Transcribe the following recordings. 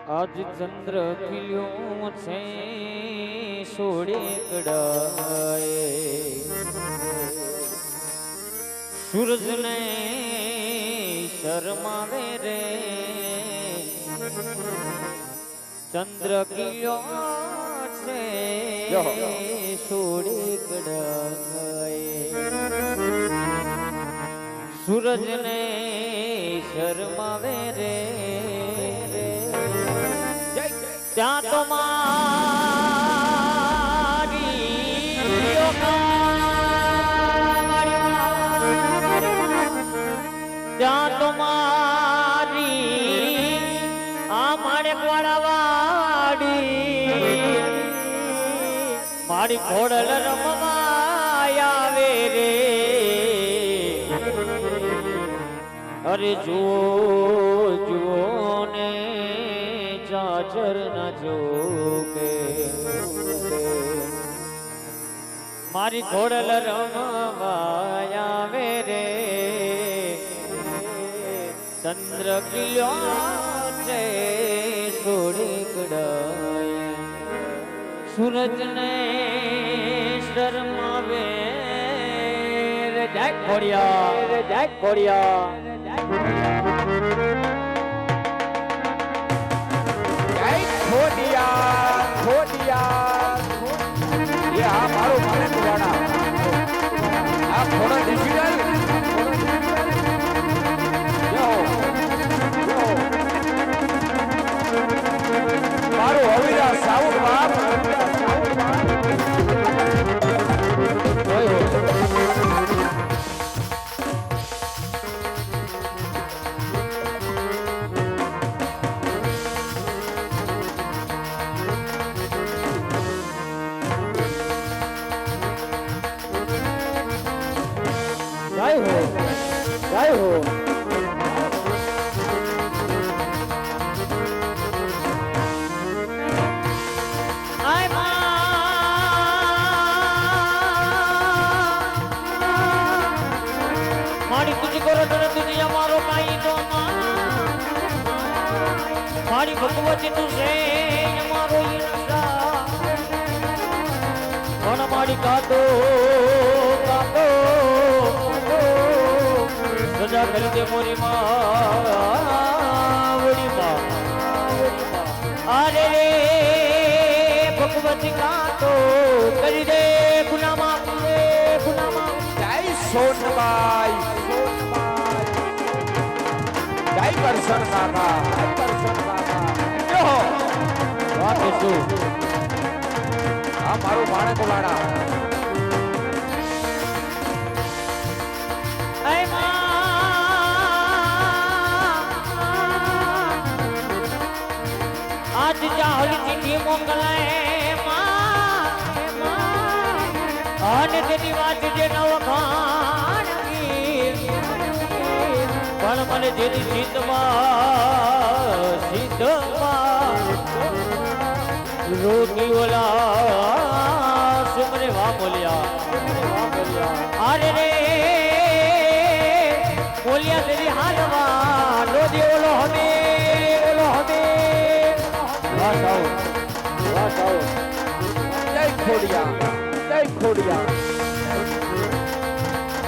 આજ ચંદ્ર ખીલ્યો છે સોડે કડાએ સૂરજ ને શરમાવે રે ચંદ્ર ખીલ્યો છે સોડે કડાએ સૂરજ ને શરમાવે રે ત્યાં તો ત્યાં તો મારી આ માણેક વાળા વાડી મારી ઘોડલ રમવા આવે રે અરે જુઓ જુઓ ને ચાચર ના જોકે મારી ઘોડલ રમવા આવે રે ચંદ્ર ખીલ્યો છે સોડે કડાએ સૂરજ ને શરમાવે રે જય ખોડિયા રે જય ખોડિયા ખોડિયા ખોડિયા એ આ મારો માને પુરાણા આ થોડા ડિજિટલ મારું હવીરા સાઉન્ડ બાપ જય હો મારી તુજી કરો તને તુજી અમારો કાઈ તો મારી ભગવતી તું છે અમારો ઈચ્છા પણ મારી કાતો કાતો સજા કરી દે મોરી માવડી માં અરે રે ભગવતી કાતો કરી દે ગુનામાં જય સોનબાઈ જય કરશન કાકા જો વાત શું આ મારું માણેક વાળા આજ જાહલ ચીઠી મોકલાય અને તેની વાત જે નવખાણ પણ મને જેની સિદ્ધમાં રોગી ઓલા સુમરે વા બોલ્યા અરે રે બોલ્યા તેરી હાલવા લોદી ઓલો હમે વાત આવો જય ખોડિયા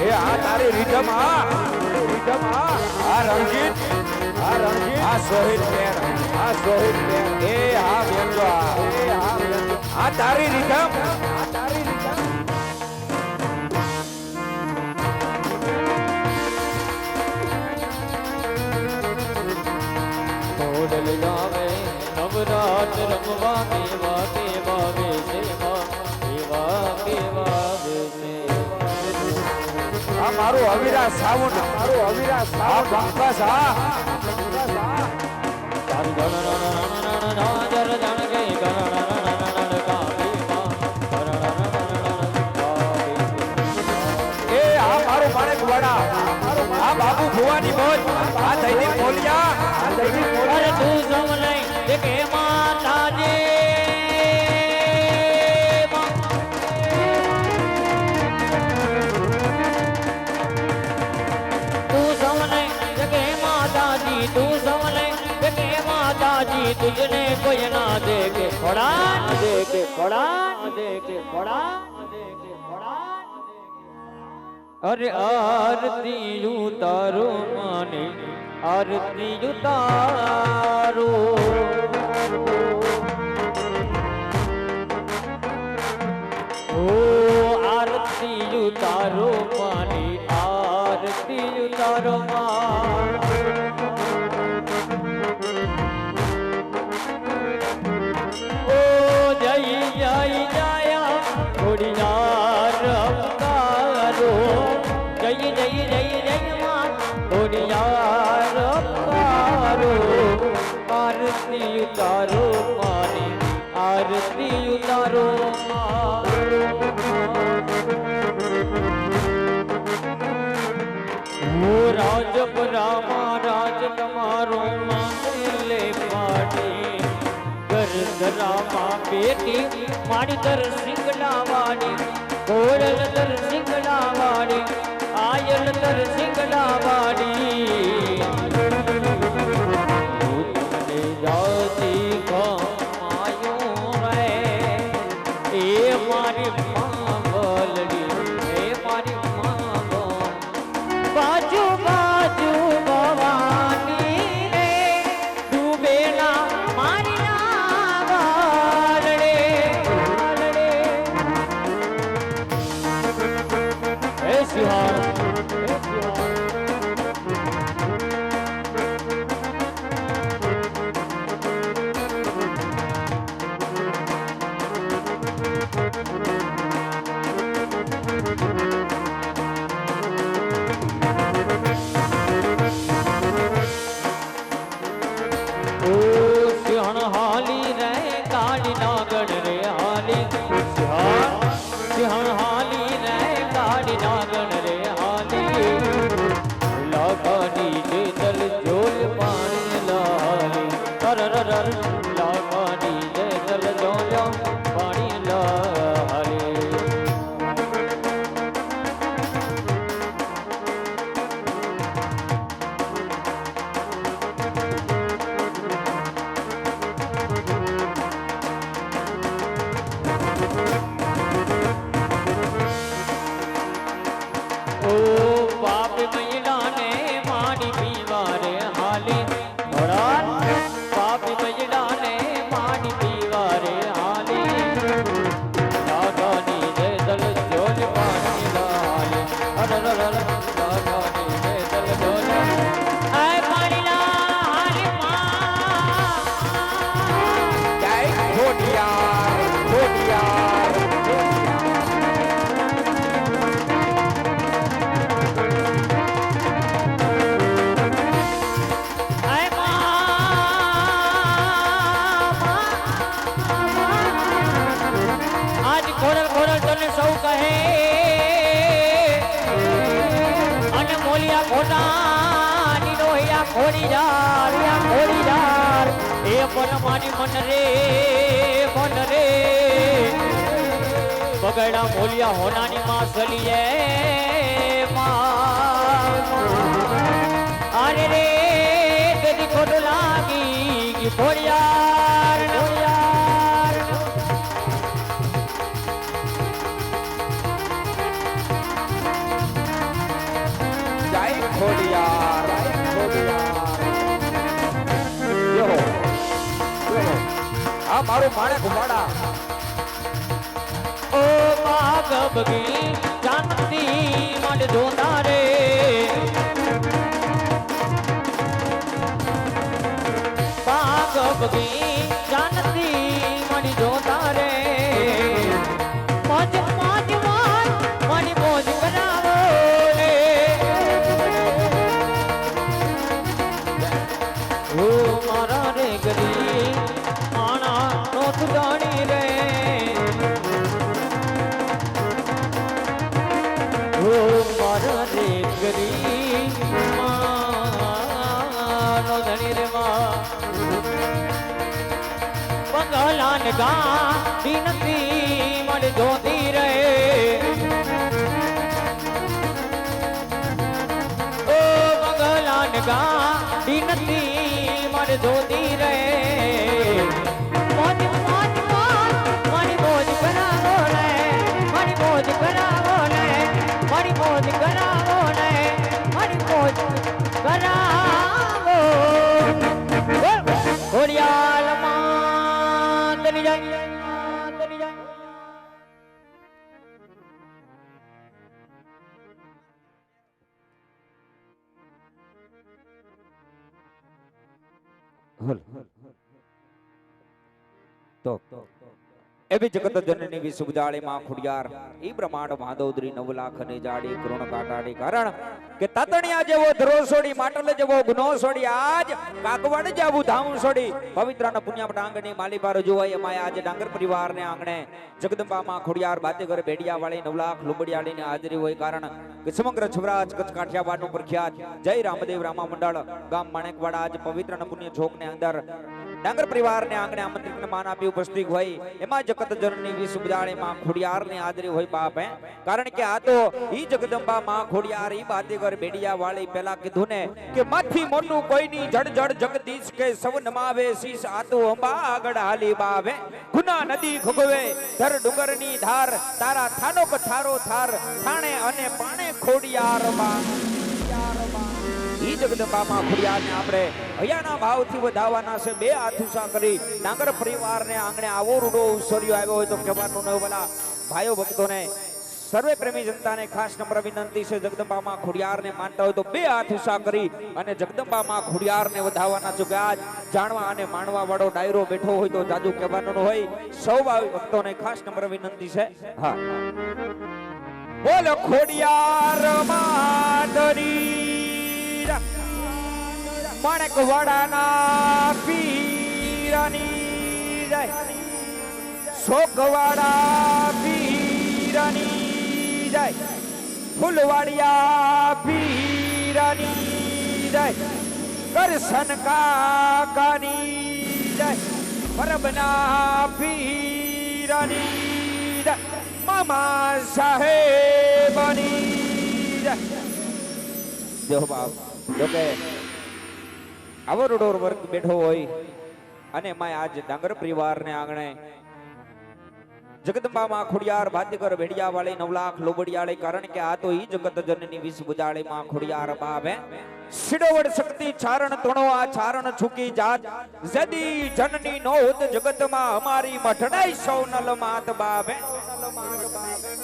એ આ તારી રીધમ આ રંગીત આ સોહિત પેર એ આ વ્યંગો આ તારી રીધમ ઘોડલ ગાવે નવરાત રમવા કેવા કેવા વેશેમાં કેવા વેશે આ મારું હવીરા સાઉન્ડ આ બંકસ આ તારી ગણ જર જણ ગઈ ગણ એ આ મારું માણેક વાળા આ બાબુ ભુવાની મોજ આ દૈનિક મોલિયા અરે તું સમ લઈ કે માતાજી तुझने कोई ना देखे खोड़ा देखे खोड़ा देखे खोड़ा देखे खोड़ा अरे आरती उतारो माने आरती उतारो ओ आरती उतारो माने आरती उतारो मान ओ जय जय जय घोड़िया रफ्तारो जय जय जय जय मां घोड़िया रफ्तारो आरती उतारो माने आरती उतारो वो राजपुरा महाराज तमारो मांगले पाटी गरदरा मां बेटी माड़ी तर सिंगला वाड़ी कोड़ल तर सिंगला वाड़ी आयल तर सिंगला वाड़ी तुमने जाती कमायो है ए मारी मां बोलड़ी ए मारी मां बोल बाजू बाजू भवानी रे डूबेला मारी नागारड़े हे सिहार हाली रे काली नागड़ रे हाली सिंहण हाली रे काली नागड़ रे हाली लागानी जे दल जोल पानी लाली तर लागानी जे दल जोल पानी लाली ओ बाप मैया ने माड़ी पीवारे हाली थोड़ा बाप मैया ने माड़ी पीवारे हाली लागानी जे दल जोल पानी लाली लागानी जे दल जोल आय पानी ला हाली मां जय घोड़ियार घोड़ियार खोरल खोरल तने सौ कहे अन मोलिया खोटा निरोहिया खोड़ी जार ए मन मानी मन रे बगड़ा मोलिया होनानी मां सलिए मां अरे रे तेरी खोट लागी की खोड़ियार जय घोड़ियार यो आ मारो माणक वाड़ा ओ बाग बगी जानती मड जोता रे बाग बगी जानती मड जोता रे मौज मौज मौज मनी मौज करावो रे ओ मारा रे गरी आना नो तुडानी रे ओ मारा रे गरी नो धनी रे मां बंगालान गा दीनती मड जोती रे ओ बंगालान गा दीनती मड जोती रे હલ તો એવી જગત જનની વિસુબજાળી માં ખુડિયાર ઈ બ્રહ્માંડ માધવદ્રી 9 લાખ ને જાડી કરુણ કાટાડી કારણ કે તાતણિયા જેવો ધરો છોડી માટલ જેવો ગુનો છોડી આજ કાગવડ જેવું ધામ છોડી પવિત્રના પુણ્ય ડાંગની માલીબાર જોવાય એમાં આજ ડાંગર પરિવારને આંગણે જગદંબા માં ખુડિયાર બાતેગર બેડિયા વાળી 9 લાખ લુબડિયાળી ની હાજરી હોય કારણ કે સમગ્ર છવરાજ કચ્છ કાઠિયાવાડ નું પ્રખ્યાત જય રામદેવ રામા મંડળ ગામ માણેકવાડા આજ પવિત્રના પુણ્ય છોક ને અંદર ડાંગર પરિવારને આંગણે આમંત્રિતને માન આપી ઉપસ્થિત હોય એમાં જગત જનની વિસુબજાળી માં ખોડિયારની હાજરી હોય બાપ હે કારણ કે આ તો ઈ જગદંબા માં ખોડિયાર ઈ બાતેગર બેડિયા વાળી પેલા કીધું ને કે માથી મોટું કોઈની જડ જડ જગદીશ કે સવ નમાવે શીશ આ તો અંબા આગળ હાલી બાવે ગુના નદી ખગવે ધર ડુંગરની ધાર તારા થાનો પથારો થાર થાણે અને પાણે ખોડિયાર માં ઈ જગદંબામાં ખુડિયારને આપણે હૈયાના ભાવથી વધાવવાના છે બે હાથ ઊંચા કરી ડાંગર પરિવારને આંગણે આવો રૂડો ઉસર્યો આવ્યો હોય તો કહેવાનું ન ભલા ભાઈઓ ભક્તોને સર્વે પ્રેમી જનતાને ખાસ નમ્ર વિનંતી છે જગદંબામાં ખુડિયારને માનતા હોય તો બે હાથ ઊંચા કરી અને જગદંબામાં ખુડિયારને વધાવવાના છો કે આજ જાણવા અને માણવા વાળો ડાયરો બેઠો હોય તો જાજુ કહેવાનું ન હોય સૌ ભાઈ ભક્તોને ખાસ નમ્ર વિનંતી છે હા બોલ ખોડિયાર માતરી માણેકવાડાના પીરની જય શોકવાડા પીરની જય ફૂલવાડિયા પીરની જય કરશન કાકાની જય પરબના પીરની જય મામા સાહેબની જય જો બાપ જોકે આવો રૂડો વર્ગ બેઠો હોય અને એમાં આજ ડાંગર પરિવારને આંગણે જગદંબામાં ખોડિયાર ભાતીગર ભેડિયા વાળી 9 લાખ લોબડિયાળી કારણ કે આ તો ઈ જગત જનની વિષ બુજાળી માં ખોડિયાર બાવે સિડોવડ શક્તિ ચારણ તણો આ ચારણ છુકી જાત જદી જનની નો હોત જગતમાં અમારી મઠડાઈ સૌનલ માત બાવે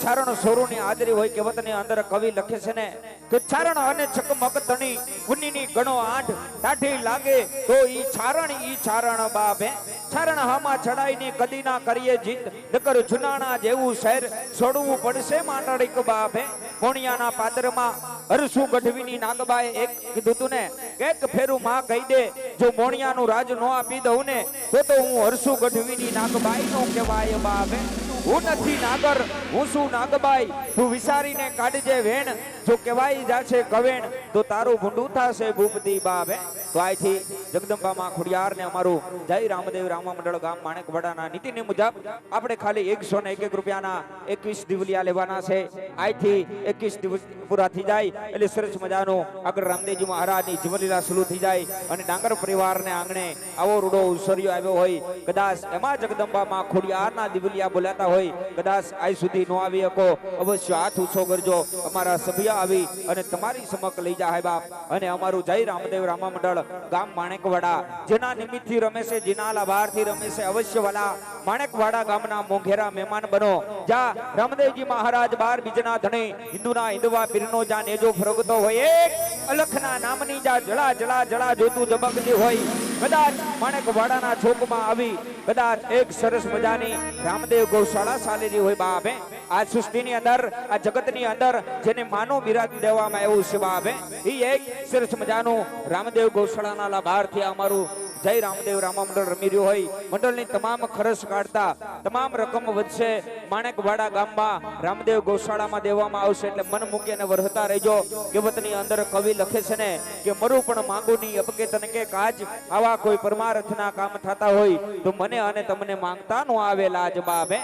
ચારણ સોરુની હાજરી હોય કહેવતની અંદર કવિ લખે છે ને કે ચારણ અને ચકમક તણી ઉનીની ગણો આઠ ટાઢી લાગે તો ઈ ચારણ બાપે ચારણ હામાં ચડાઈને કદી ના કરીએ જીત નકર જુનાણા જેવું શહેર છોડવું પડશે માંડળીક બાપે કોણિયાના પાદરમાં હરસુ ગઢવીની નાગબાએ એક કીધું તું ને એક ફેરું માં કહી દે જો મોણિયાનું રાજ નો આપી દઉં ને તો હું હરસુ ગઢવીની નાગબાઈ નો કહેવાય બાપે હું નથી નાગર હું શું નાગબાઈ તું વિચારીને કાઢજે વેણ જો કહેવાય જાશે કવેણ તો તારું ભૂંડું થશે ભૂપતી બાપે તો આથી જગદંબામાં ખોડિયારને અમારું જય રામદેવ રામા મંડળ ગામ માણેકવાડાના નીતિની મુજબ આપણે ખાલી 101 રૂપિયાના 21 દિવલિયા લેવાના છે આથી 21 દિવસ પૂરા થઈ જાય એટલે સરસ મજાનો આગળ રામદેવજી મહારાજની જીવનલીલા શરૂ થઈ જાય અને ડાંગર પરિવારને આંગણે આવો રૂડો ઉસર્યો આવ્યો હોય કદાચ એમાં જગદંબામાં ખોડિયારના દિવલિયા બોલાતા હોય કદાચ આજ સુધી નો આવી શકો અવશ્ય હાથ ઊંચો કરજો અમારા સભ્ય આવી અને તમારી સમક્ષ લઈ જાય બાપ અને અમારું જય રામદેવ રામા મંડળ ગામ માણેકવાડા જેના નિમિત્તથી રમે છે જેના લાભાર્થી રમે છે અવશ્ય વાલા માણેકવાડા ગામના મોંઘેરા મહેમાન બનો જા રામદેવજી મહારાજ 12 બીજના ધણી હિન્દુના હિન્દવા પીરનો જા નેજો ફરગતો હોય એક અલખના નામની જા જળા જળા જળા જોતું જબકતી હોય કદાચ માણેકવાડાના ચોકમાં આવી કદાચ એક સરસ મજાની રામદેવ ગૌશાળા ચાલેલી હોય બાપે આ સૃષ્ટિની અંદર આ જગતની અંદર જેને માનો બિરાદ દેવામાં આવ્યું છે બાપે એ એક સરસ મજાનું રામદેવ ગૌશાળાના લાભાર્થી અમારું જય રામદેવ રામા મંડળ રમી રહ્યું હોય મંડળની તમામ ખર્ચ કાઢતા તમામ રકમ વધશે માણેકવાડા ગામમાં રામદેવ ગૌશાળામાં દેવામાં આવશે એટલે મન મૂકીને વરહતા રહેજો કહેવતની અંદર કવિ લખે છે ને કે મરું પણ માંગુ નહીં અપકે તને કે કાજ આવા કોઈ પરમાર્થના કામ થતા હોય તો મને અને તમને માંગતા નો આવે લાજ બાપે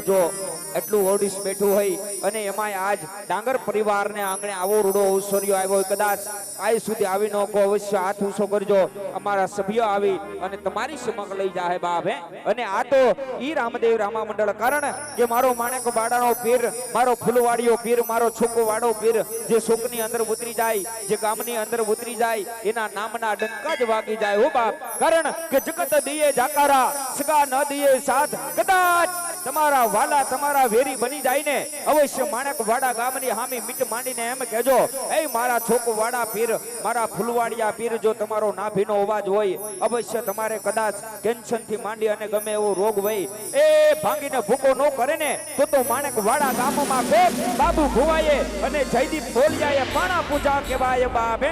જો એટલું ઓડિસ બેઠું હોય અને એમાં આજ ડાંગર પરિવારને આંગણે આવો રૂડો ઉસર્યો આવ્યો હોય કદાચ આજ સુધી આવી નો કો અવશ્ય હાથ ઊંચો કરજો અમારા સભ્યો આવી અને તમારી સમક્ષ લઈ જાય બાપે અને આ તો ઈ રામદેવ રામા મંડળ કારણ કે મારો માણેકવાડાનો પીર મારો ફૂલવાડીયો પીર મારો છોકવાડો પીર જે શોકની અંદર ઉતરી જાય જે ગામની અંદર ઉતરી જાય એના નામના ડંકા જ વાગી જાય હો બાપ કારણ કે જગત દિયે જાકારા સગા ન દિયે સાથ કદાચ તમારા વાલા તમારા વેરી બની જાય ને અવશ્ય માણેકવાડા ગામની હામી મીટ માંડીને એમ કહેજો, એ મારા છોકવાડા પીર, મારા ફૂલવાડિયા પીર, જો તમારો નાભીનો અવાજ હોય અવશ્ય તમારે કદાચ કેન્સર થી માંડી અને ગમે એવો રોગ હોય એ ભાંગીને ભૂકો ન કરે ને તો માણેકવાડા ગામમાં કોક બાબુ ભુવાએ અને જયદીપ બોલિયાએ પાણા પૂજા કહેવાય બાપે.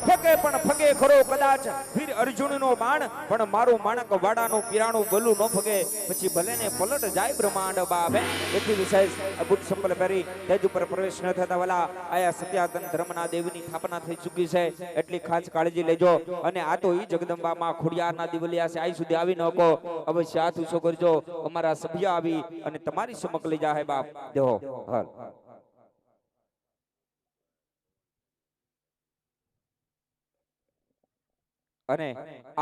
ફગે પણ ફગે ખરો કદાચ વીર અર્જુનનો બાણ, પણ મારું માણેકવાડાનું પીરાણું ગલું ન ફગે પછી ભલે ને પલટ જાય બ્રહ્માંડ બાપે. એથી વિશેષ બુટ સંપલ પહેરી તેજ ઉપર પ્રવેશ ન થતા વાલા આયા સત્યાતન ધર્મના દેવની સ્થાપના થઈ ચૂકી છે, એટલી ખાસ કાળજી લેજો. અને આ તો ઈ જગદંબામાં ખોડિયારના દિવલિયા છે, આઈ સુધી આવી ન કો અવશ્ય હાથ ઊંચો કરજો. અમારા સભ્ય આવી અને તમારી સમક લઈ જાય બાપ દેહો હાલ. અને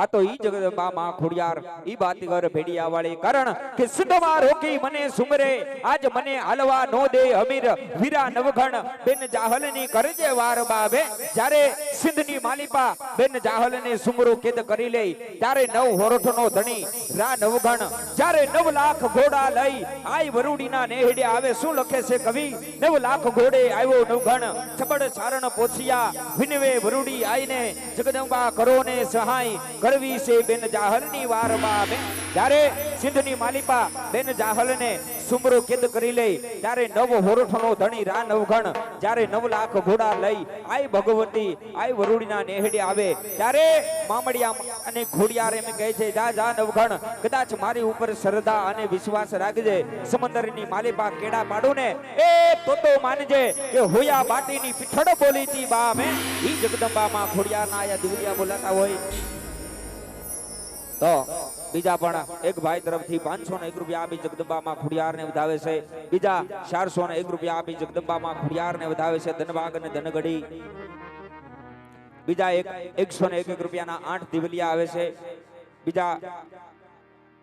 આ તો ઈ જગદંબા માં ખોડિયાર ઈ બાતીગર ભેડિયા વાળી, કારણ કે સિંધમાં રોકી મને સુમરે આજ મને હાલવા નો દે અમીર વીરા નવઘણ બેન જાહલ ની કરજે વાર બાબે. જ્યારે સિંધની માલિપા બેન જાહલ ને સુમરો કેદ કરી લે ત્યારે નવ હોરઠ નો ધણી રા નવઘણ જ્યારે 9 લાખ ઘોડા લઈ આઈ વરુડીના નેહડે આવે. શું લખે છે કવિ? 9 લાખ ઘોડે આવ્યો નવઘણ છબડ સારણ પોછિયા વિનવે વરુડી આઈને જગદંબા કરો ને સહાય કરવી છે બેન જાહલ ની વાર બાબે. જ્યારે સિંધની માલિપા બેન જાહલ ને સુમરો કેદ કરી લે ત્યારે 9 હોરઠનો ધણી રા નવઘણ જ્યારે 9 લાખ ઘોડા લઈ આઈ ભગવતી આઈ વરુડીના નેહડે આવે ત્યારે મામડિયા અને ખોડિયાર એમ કહે છે, જા જા નવઘણ, કદાચ મારી ઉપર શ્રદ્ધા અને વિશ્વાસ રાખજે. સમંદરની માલિપા કેડા પાડું ને એ તો માનજે કે હોયા બાટીની પીઠડ બોલી તી બામે. ઈ જગદંબામાં ખોડિયારના આયા દિવલિયા બોલાતા હોય તો બીજા પણ એક ભાઈ તરફથી 501 રૂપિયા આપી જગદંબામાં ખોડિયારને વધાવે છે, બીજા 401 રૂપિયા આપી જગદંબામાં ખોડિયારને વધાવે છે ધનભાગ અને ધનગડી. બીજા 101 રૂપિયાના 8 દિવલિયા આવે છે, બીજા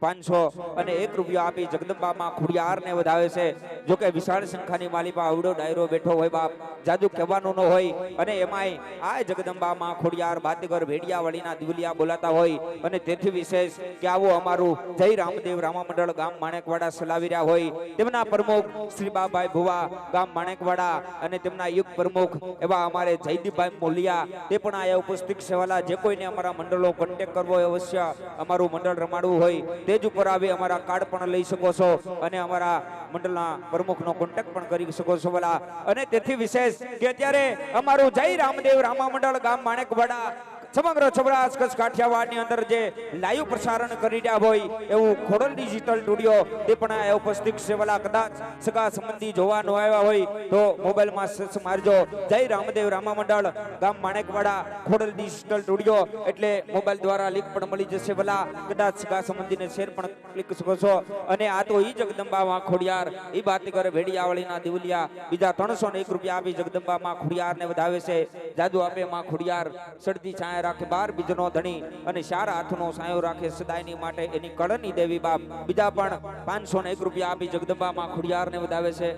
501 રૂપિયા આપી જગદંબામાં ખોડિયારને વધાવે છે. જો કે વિશાળ સંખ્યાની માલિપા આવડો ડાયરો બેઠો હોય બાપ, જાદુ કહેવાનું ન હોય. અને એમાંય આ જગદંબામાં ખોડિયાર બાતીગર ભેડિયાવાળીના દિવલિયા બોલાતા હોય. અને તેથી વિશેષ કે આવો અમારું જય રામદેવ રામા મંડળ ગામ માણેકવાડા ચલાવી રહ્યા હોય તેમના પ્રમુખ શ્રી બાબાઈ ભુવા ગામ માણેકવાડા અને તેમના યુગ પ્રમુખ એવા અમારે જયદીપભાઈ મોલિયા તે પણ આયા ઉપસ્થિત સેવાલા. જે કોઈને અમારા મંડળનો કોન્ટેક્ટ કરવો હોય અવશ્ય અમારું મંડળ રમાડવું હોય તેજ ઉપર આવી અમારા કાર્ડ પણ લઈ શકો છો અને અમારા મંડળના પ્રમુખનો કોન્ટેક્ટ પણ કરી શકો છો બોલા. અને તેથી વિશેષ કે અત્યારે અમારું જય રામદેવ રામા મંડળ ગામ માણેકવાડા સમગ્ર સૌરાષ્ટ્ર કચ્છ કાઠિયાવાડની અંદર જે લાઈવ પ્રસારણ કરી રહ્યા હોય એવું ખોડલ ડિજિટલ સ્ટુડિયો તે પણ આ ઉપસ્થિત સેવાલા. કદાચ સગા સંબંધી જોવા ન આવ્યા હોય તો મોબાઈલમાં સર્ચ મારજો જય રામદેવ રામા મંડળ ગામ માણેકવાડા ખોડલ ડિજિટલ સ્ટુડિયો એટલે મોબાઈલ દ્વારા લિંક પણ મળી જશે બોલા. કદાચ સગા સંબંધીને શેર પણ ક્લિક શકો છો. અને આ તો ઈ જગદંબામાં ખોડિયાર ઈ બાતીગર ભેડિયાવાળીના દિવલિયા બીજા 301 રૂપિયા આપી જગદંબામાં ખોડિયારને વધાવે છે. જાદુ આપે માં ખોડિયાર સડતી છાયા રાખે 12 બીજનો ધણી અને 4 હાથનો સાયો રાખે સદાયની માટે એની કળની દેવી બાપ. બીજા પણ 501 રૂપિયા આપી જગદંબામાં ખોડિયારને વધાવે છે.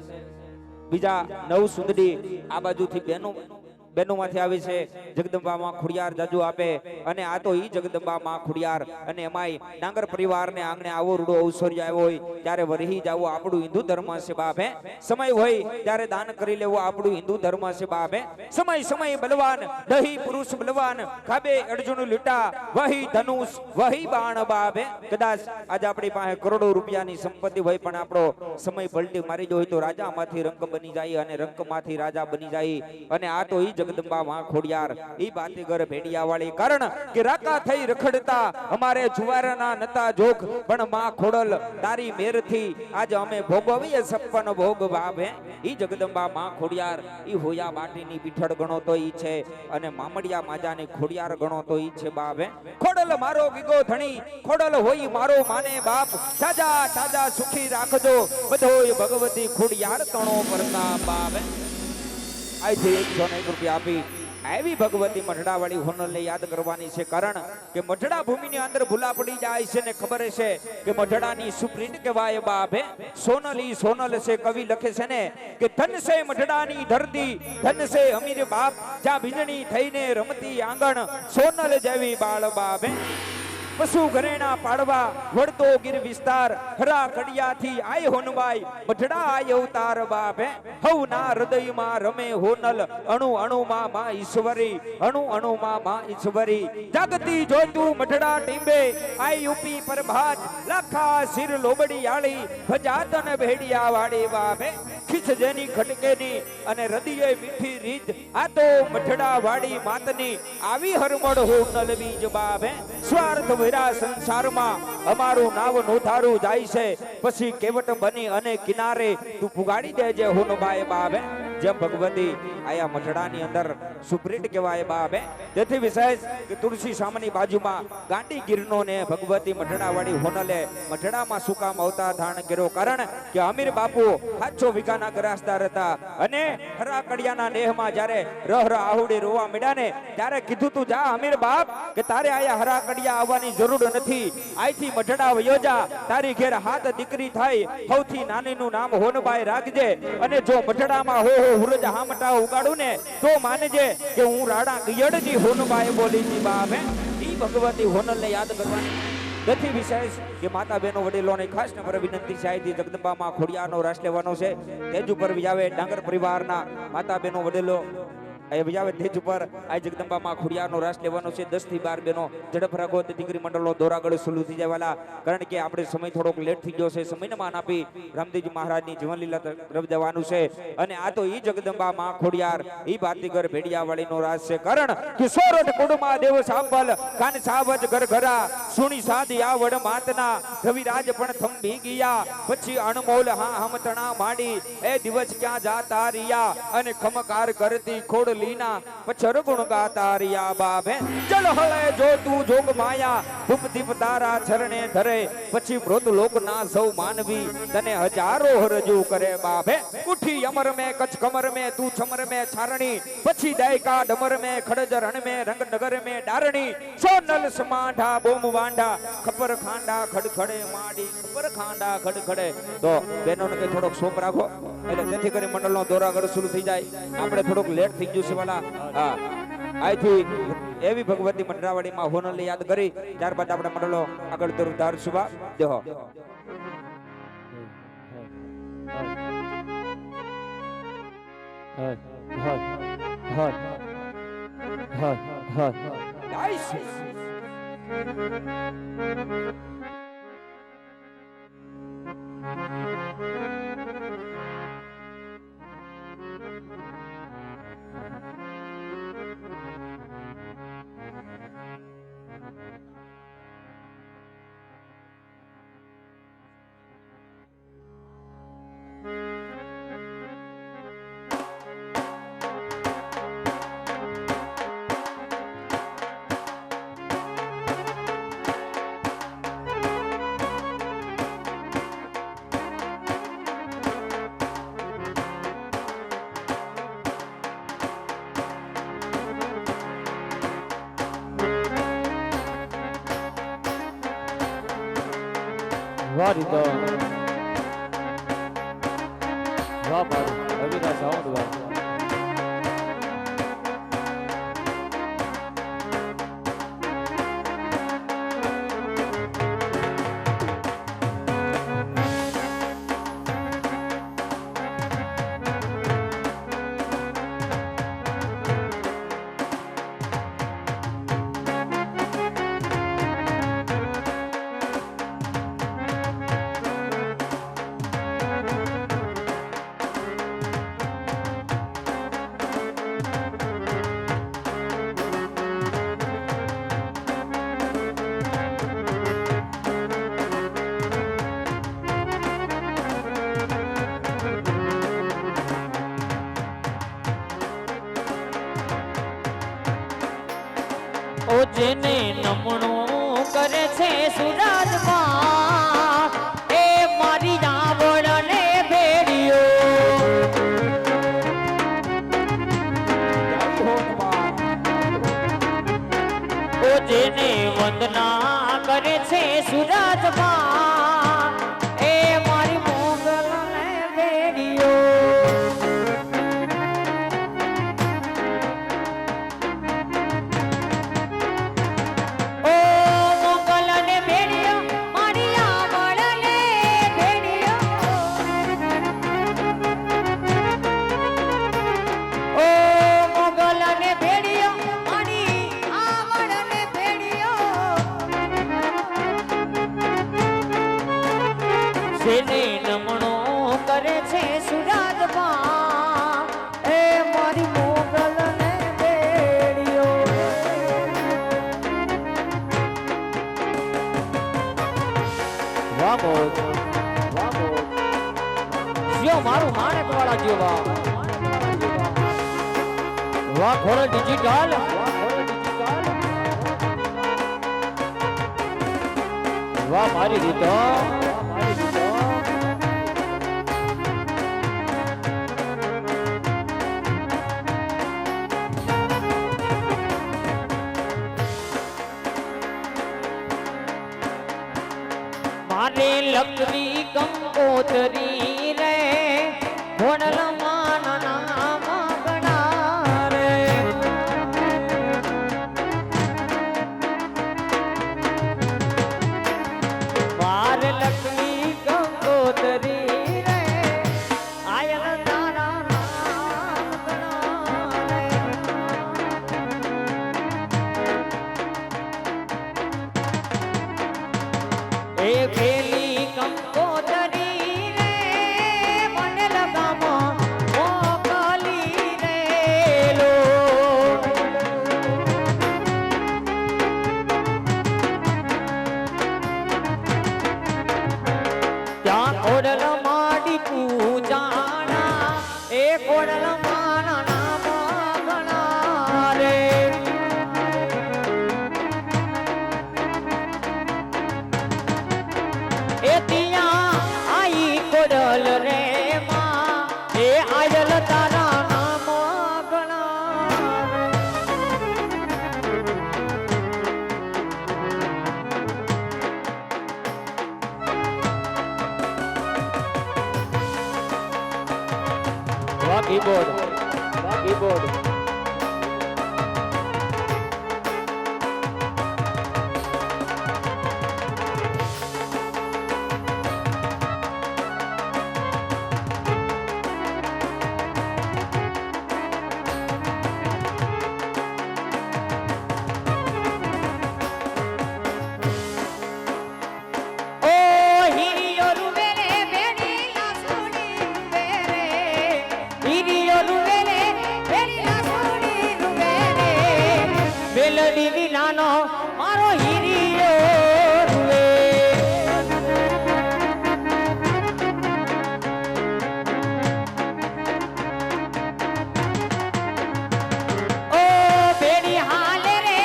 બીજા 9 સુંદડી આ બાજુથી બેનોમાંથી આવી છે જગદંબામાં ખોડિયાર જાજુ આપે. અને આ તો ઈ જગદંબામાં ખોડિયાર અને એમાંય ડાંગર પરિવારને આંગણે આવો રૂડો ઔશ્વર્ય આવ્યો હોય ત્યારે વરહી જાવું આપણું હિન્દુ ધર્મ છે બાપે. સમય હોય ત્યારે દાન કરી લેવું આપણું હિન્દુ ધર્મ છે બાપે. સમય બલવાન દહી પુરુષ બલવાન ખાબે અર્જુન લીટા વહી ધનુષ વહી બાણ બાપે. કદાચ આજ આપણી પાસે કરોડો રૂપિયાની સંપત્તિ હોય પણ આપણો સમય પલટી મારી હોય તો રાજામાંથી રંક બની જાય અને રંકમાંથી રાજા બની જાય. અને આ તો ઈ જગદંબામાં ખોડિયાર ઈ બાતીગર ભેડિયાવાળી, કારણ કે રાકા થઈ રખડતા અમારે જુવારના નતા જોગ પણ માં ખોડલ તારી મેરથી આજ અમે ભોગવીએ 56 ભોગ બાપે. ઈ જગદંબામાં ખોડિયાર ઈ હોયા બાટીની પીઠળ ગણો તો ઈ છે અને મામડિયા માજાની ખોડિયાર ગણો તો ઈ છે બાપે. ખોડલ મારો ગીગો ધણી ખોડલ હોય મારો માને બાપ, તાજા તાજા સુખી રાખજો બધોય ભગવતી ખોડિયાર તણો પરતા બાપે. આજથી 101 રૂપિયા આપી આવી ભગવતી મઢડાવાળી હોનલને યાદ કરવાની છે. કારણ કે મઢડા ભૂમિની અંદર ભૂલા પડી જાય છે ને ખબર છે કે મઢડાની સુપ્રીત કહેવાય બાપે. સોનલી સોનલ છે કવિ લખે છે ને કે ધન સે મઢડાની ધરતી ધન સે અમીર બાપ, જ્યાં ભીંજણી થઈને રમતી આંગણ સોનલ જેવી બાળ બાપે. પશુ ઘરેણા પાડવા વળતો ગીર વિસ્તાર હરા કડિયાથી આય હોનબાઈ મઢડા આય અવતાર બાપ હવના હૃદયમાં રમે હોનલ અણુ અણુમાં માં ઈશ્વરી અણુ અણુમાં માં ઈશ્વરી જાગતી જોતું મઢડા ટીંબે આય યુપી પ્રભાત લાખા સિર લોબડી આળી ભજાતન ભેડિયા વાડી બાપે ખીચ જેની ખટકેની અને હૃદયે મીઠી રીત આ તો મઢડા વાડી માતની આવી હરમડ હોનલ બીજ બાપે સ્વાર્થ ભર્યા સંસારમાં અમારું નાવ નોથારું જાય છે પછી કેવટ બની અને કિનારે તું પુગાડી દેજે હોનબાઈ બાપે જેમ ભગવતી આયા મઢડાની અંદર સુપ્રીત કહેવાય બાપે તેથી વિશેષ કે તુલસી સામની બાજુમાં ગાંડી ગીરનો ને ભગવતી મઢડાવાળી હોનલે મઢડામાં સુકામ અવતાર ધારણ કર્યો કારણ કે અમીર બાપુ હાચો વિકાના ગ્રાસદાર હતા અને હરા કડિયાના નેહમાં જ્યારે રહ રહ આહુડી રોવા મળ્યા ને ત્યારે કીધું તું જા અમીર બાપ કે તારે આયા હરા કડિયા આવવાની જરૂર નથી આઈથી મઢડા વયો જા તારી ઘેર હાથ દીકરી થાય સૌથી નાનીનું નામ હોનબાઈ રાખજે અને જો મઢડામાં હો હુરજ હામટા ઉગાડું ને તો માનજે કે હું રાણા ગયડજી હોનબાઈ બોલી જી બાપ ઈ ભગવતી હોનલને યાદ કરવાની ગતિ વિશેષ કે માતા બહેનો વડીલોને ખાસ નમ્ર વિનંતી છે આથી જગદંબામાં ખોડિયારનો રાસ લેવાનો છે તેજ ઉપર વિજાવે ડાંગર પરિવારના માતા બહેનો વડીલો એ વિજાવે તેજ ઉપર આ જગદંબામાં ખોડિયારનો રાસ લેવાનો છે 10 થી 12 બહેનો ઝડપ રાખો તે દીકરી મંડળનો દોરાગળ સુલુ થઈ જવાલા કારણ કે આપણે સમય થોડોક લેટ થઈ ગયો છે સમયને માન આપી રામદેવજી મહારાજની જીવનલીલા તરફ જવાનું છે અને આ તો ઈ જગદંબામાં ખોડિયાર ઈ ભારતીગર ભેડિયાવાળીનો રાસ છે કારણ કે સોરઠ કુડમાં દેવ સાંભલ કાન સાવજ ઘર ઘરા સુણી સાધી આવડ માતના રવિરાજ પણ થંભી ગયા પછી અણમોલ હા હમતણા માંડી એ દિવસ ક્યાં જાતા રિયા અને ખમકાર કરતી ખોડ લીના પછર ગુણ ગાતા રિયા બાપે ચલ હળે જો તું જોગ માયા ભૂપ દીપ તારા ચરણે ધરે પછી મૃત લોક ના સૌ માનવી તને હજારો રજૂ કરે બાપે ઉઠી અમર में कच्छ कमर में तू छमर में छारणी પછી દાયકા ડમર में खड़ज रण में रंग नगर में डारणी सोनल समाढ़ा बोम वांढा खपर खांडा खड़खड़े माडी खपर खांडा खड़खड़े तो બહેનોને કે થોડોક શોપ રાખો એટલે તેથી કરી મંડળનો દોરાગળ શરૂ થઈ જાય આપણે થોડોક લેટ થઈ ગયું છે વાલા હા આથી એવી ભગવતી મંડળાવાડીમાં હોનલને યાદ કરી ત્યારબાદ આપણે મંડળો આગળ તરફ ધારશું બા દેહો વારી તો વાહ મારું રવિના સાઉન્ડ વાહ ઓ જેને નમણું કરે છે સુરાજમાં એ મારી આવડને ભેડિયો ઓ જેને વંદના કરે છે સુરાજમાં એ મારી મોગલને ભેડિયો કરે છે સુરતમાં એ મારી મોગલ ને બેડીઓ વાહ બોલ જીઓ મારું માણેક વાળા જીઓ વાહ ખોરો ડિજિટલ વાહ મારી રીતો મારે લકડી કંકોતરી રે ઘોડલમાં નામ ગણા રે મારે લકડી કંકોતરી રે આયલ તારા નામ ગણા રે એ પેલી કંકોતરી રે મને લગામાં મોકલી રે લો ત્યાં કોડલ માડી પૂજાણા એ કોડલ માના નામ ગણા રે એ ત્યાં આઈ કોડલ રે માં એ આયલ તારા નામ ગણા વાહ કીબોર્ડ ઓ હિરિયો રૂવે રે બેડી ના સોડી રૂવે રે હિરિયો રૂવે રે બેડી ના સોડી રૂવે રે બેલડી વિનાનો મારો હિરિયો રૂવે ઓ બેડી હાલે રે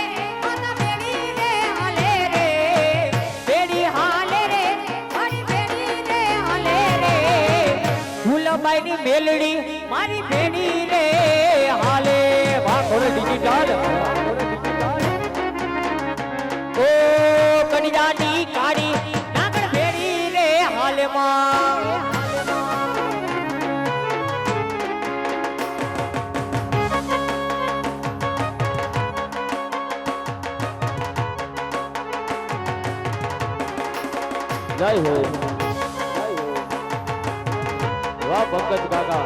મન બેડી રે હાલે રે બેડી હાલે રે મારી બેડી રે હાલે રે ફૂલબાઈ ની મેલડી મારી બેડી રે હાલે વાહ ખોરો ડિજિટલ ઓ કડિયાની કાળી નાગણ બેડી રે હાલે માં જય હો વાહ પંકજ કાકા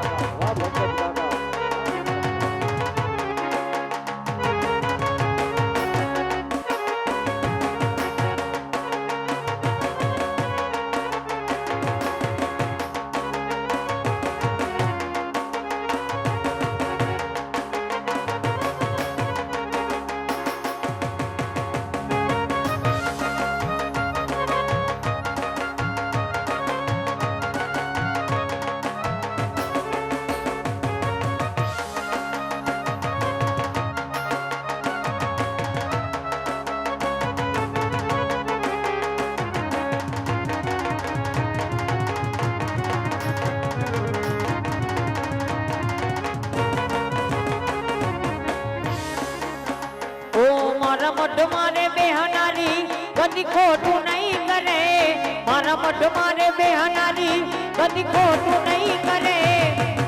મારા મઢ મારે બેહનારી કદી ખોટું નહીં કરે મારા મઢ મારે બેહનારી કદી ખોટું નહીં કરે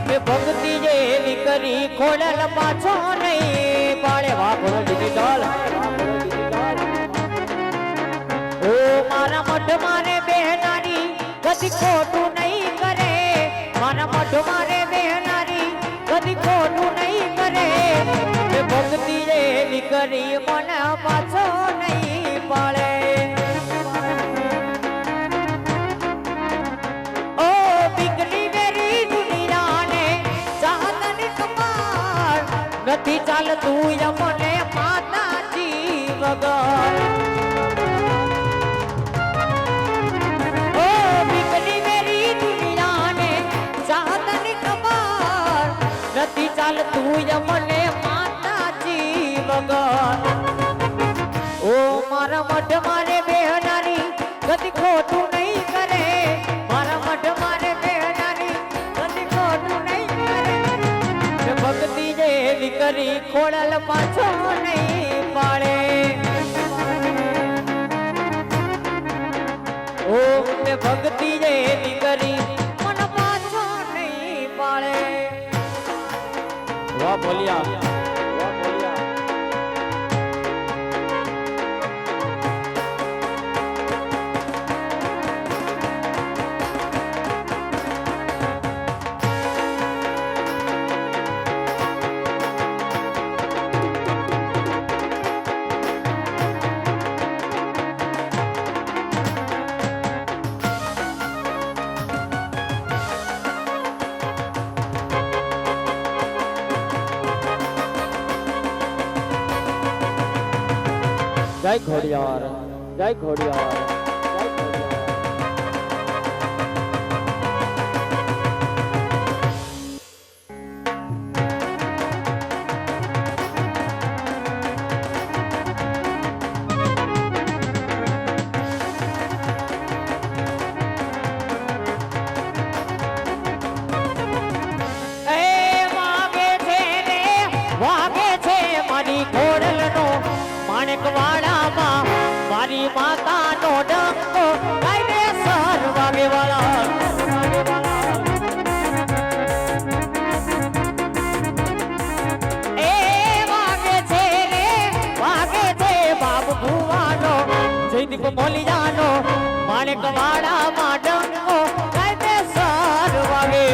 કે ભક્તિ જેવી કરી ખોડલ પાછો નહીં પાડે વાપરો ડિજિટલ ઓ મારા મઢ મારે બેહનારી કદી ખોટું નહીં કરે મારા મઢ મારે બેહનારી કદી ખોટું નહીં કરે કે ભક્તિ જેવી કરી મને પાછો નહીં પાડે ઓ બીકલી વેરી નથી ચાલતું યમને માતાજી વગર ઓ બીકની મેરી દુનિયાને ચાંદની ખબર નથી ચાલતું યમને માતાજી વગર ઓ મારા મઢ મારે બેહનારી કદી ખોટું નહીં કરે મારા મઢ મારે બેહનારી કદી ખોટું નહીં કરે ભક્તિ જેવી કરી ખોડલ પાછો નહીં પાડે ઓ મેં ભક્તિ જેવી કરી મન પાછો નહીં પાડે વાહ બોલિયા જય ઘોડિયાર જય ઘોડિયાર જય ઘોડિયાર એ વાગે છે રે વાગે છે મારી ખોડલનો માણેકવાડામાં મારી માતાનો ડંકો કાયદેસર વાગે વાળા એ વાગે છે રે વાગે છે બાપ ભુવાનો જયદીપ મોલિયાનો માણેકવાડામાં ડંકો કાયદેસર વાગે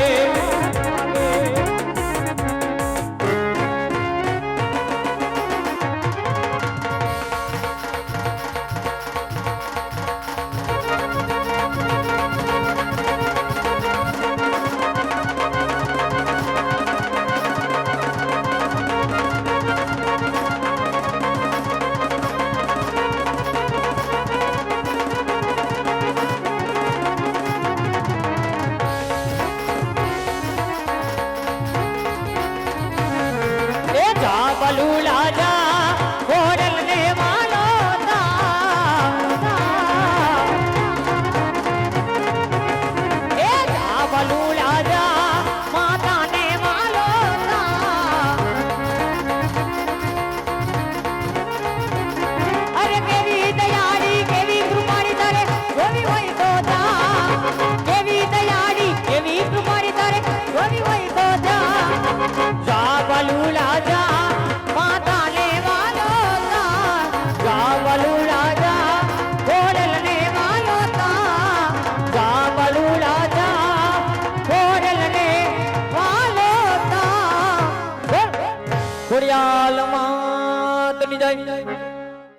બલુલા જા ખોડલ ને વાલો એ જા બલુલા જા માતા ને વાલો અરે કેવી દયાળી કેવી કૃપાળી તારે જોવી હોય તો જા કેવી દયાળી કેવી કૃપાળી તારે જોવી હોય તો જા બલુલા જા ખોડિયાલ માતની જય